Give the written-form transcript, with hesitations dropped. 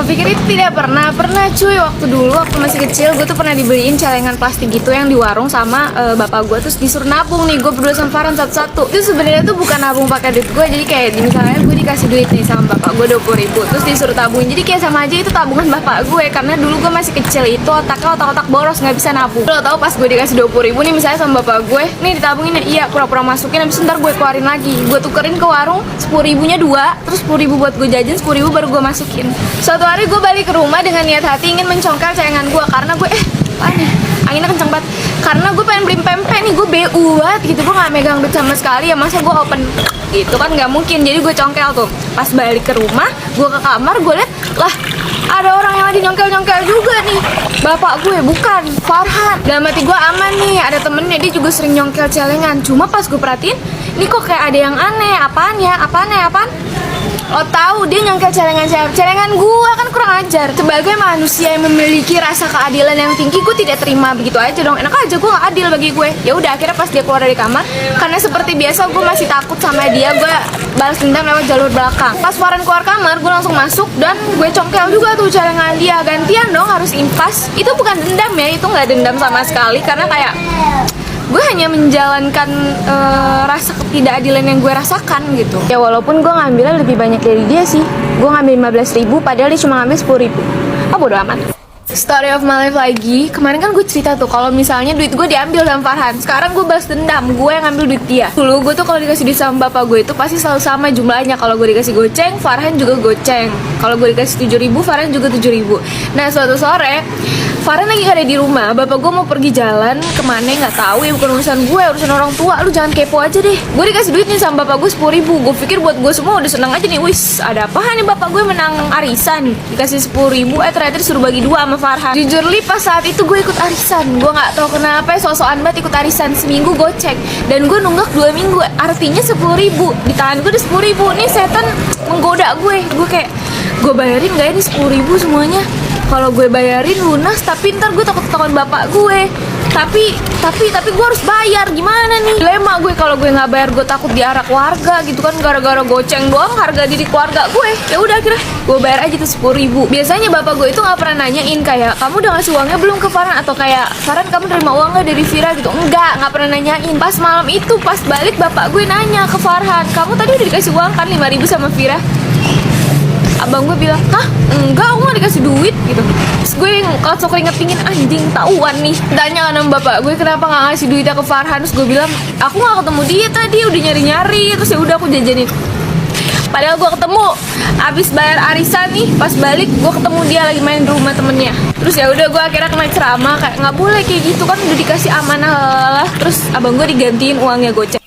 Lo pikir itu tidak pernah? Pernah cuy, waktu dulu waktu masih kecil gue tuh pernah dibeliin celengan plastik gitu yang di warung sama bapak gue, terus disuruh nabung nih, gue berdua sama Farhan satu-satu. Itu sebenarnya tuh bukan nabung pakai duit gue, jadi kayak misalnya gue dikasih duit nih sama bapak gue 20.000, terus disuruh tabungin, jadi kayak sama aja itu tabungan bapak gue, karena dulu gue masih kecil itu otaknya otak-otak boros, nggak bisa nabung. Lo tau pas gue dikasih 20.000 nih misalnya sama bapak gue, nih ditabungin ya, iya pura-pura masukin, habis itu ntar gue keluarin lagi, gue tukerin ke warung 10.000-nya 2, terus 10.000 buat gue jajan, 10.000 baru gue masukin. Suatu hari gue balik ke rumah dengan niat hati ingin mencongkel celengan gue, karena gue apaan nih, anginnya kenceng banget, karena gue pengen beli pempek nih, gue BU banget gitu, gue gak megang duit sama sekali ya, masa gue open gitu kan gak mungkin, jadi gue congkel tuh. Pas balik ke rumah, gue ke kamar, gue liat lah ada orang yang lagi nyongkel-nyongkel juga nih, bapak gue bukan Farhan. Dalam hati gue aman nih, ada temennya dia juga sering nyongkel celengan. Cuma pas gue perhatiin, ini kok kayak ada yang aneh, apaan ya, apaan? Lo tahu dia nyongkel celengan gua, kan kurang ajar. Sebagai manusia yang memiliki rasa keadilan yang tinggi, gue tidak terima begitu aja dong. Enak aja, gue gak adil bagi gue. Ya udah, akhirnya pas dia keluar dari kamar, karena seperti biasa gue masih takut sama dia, gue balas dendam lewat jalur belakang. Pas Farhan keluar kamar, gue langsung masuk dan gue congkel juga tuh celengan dia. Gantian dong, harus impas. Itu bukan dendam ya, itu nggak dendam sama sekali, karena kayak gue hanya menjalankan rasa ketidakadilan yang gue rasakan gitu. Ya walaupun gue ngambilnya lebih banyak dari dia sih. Gue ngambil 15.000 padahal dia cuma ngambil 10.000. Bodo amat. Story of my life lagi. Kemarin kan gue cerita tuh kalau misalnya duit gue diambil sama Farhan. Sekarang gue balas dendam, gue yang ngambil duit dia. Dulu gue tuh kalau dikasih duit sama bapak gue itu pasti selalu sama jumlahnya. Kalau gue dikasih goceng, Farhan juga goceng. Kalau gue dikasih 7.000, Farhan juga 7.000. Nah suatu sore Farhan lagi gak ada di rumah, bapak gue mau pergi jalan kemana nggak tahu, ya bukan urusan gue, urusan orang tua. Lu jangan kepo aja deh. Gue dikasih duit nih sama bapak gue 10.000. Gue pikir buat gue semua udah seneng aja nih. Wis, ada apa nih, bapak gue menang arisan, dikasih 10.000, ternyata disuruh bagi 2 sama Farhan. Jujur li, pas saat itu gue ikut arisan. Gue nggak tahu kenapa sok-sokan banget ikut arisan. Seminggu gocek dan gue nunggak 2 minggu, artinya 10.000. Di tangan gue ada 10.000. Nih setan menggoda gue. Gue kayak, gue bayarin gak ya nih 10.000 semuanya? Kalau gue bayarin lunas, tapi ntar gue takut ketahuan bapak gue. Tapi gue harus bayar, gimana nih? Dilema gue, kalau gue nggak bayar gue takut diarak warga gitu kan, gara-gara goceng doang harga diri keluarga gue. Ya udah akhirnya gue bayar aja tuh 10.000. Biasanya bapak gue itu nggak pernah nanyain kayak kamu udah ngasih uangnya belum ke Farhan, atau kayak Farhan kamu terima uang nggak dari Vira gitu. Nggak pernah nanyain. Pas malam itu pas balik bapak gue nanya ke Farhan, kamu tadi udah dikasih uang kan 5.000 sama Vira? Abang gue bilang, hah? Enggak, aku gak dikasih duit gitu. Terus gue langsung keringet dingin, anjing tahuan nih. Tanya kan sama bapak gue kenapa gak ngasih duitnya ke Farhan. Terus gue bilang, aku gak ketemu dia tadi, udah nyari-nyari. Terus ya udah aku jajanin. Padahal gue ketemu abis bayar arisan nih, pas balik gue ketemu dia lagi main di rumah temennya. Terus ya udah gue akhirnya kena ceramah kayak nggak boleh kayak gitu kan, udah dikasih amanah. Terus abang gue digantiin uangnya goceng.